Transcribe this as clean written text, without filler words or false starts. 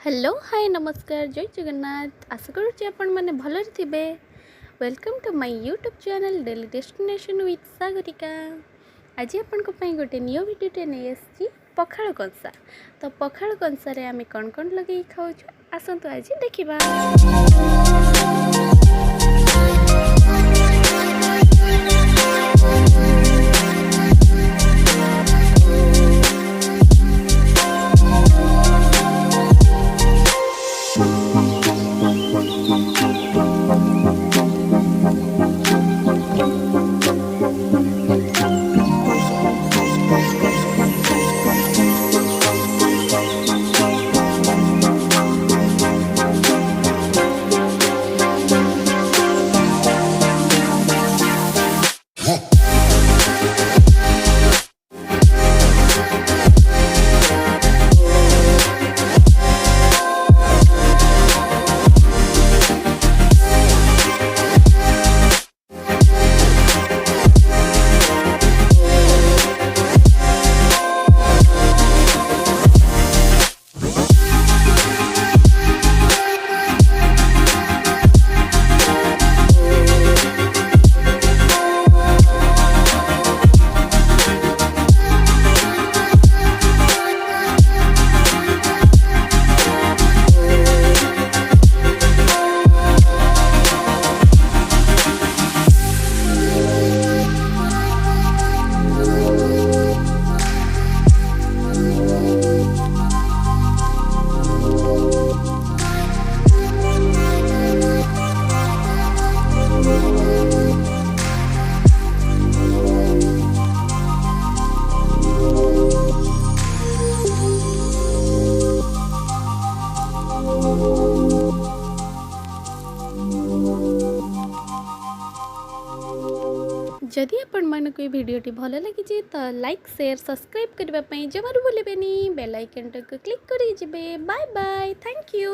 Hello hi नमस्कार जय जगन्नाथ आशा करुच्ची आपण मैंने भलरे थिबे। Welcome to my YouTube channel daily destination with Sagarika. आज आपण गोटे न्यू वीडियोटे नहीं आसी पखाड़ कंसा। तो पखाड़ कंसार आम कौन कौन लगे खाऊ आसतु आज देखा। जदि आपण मानक भिडियोटी भल लगी तो लाइक शेयर सब्सक्राइब करने जमारू भूलिबेनी बेल आइकन क्लिक कर बाय बाय थैंक यू।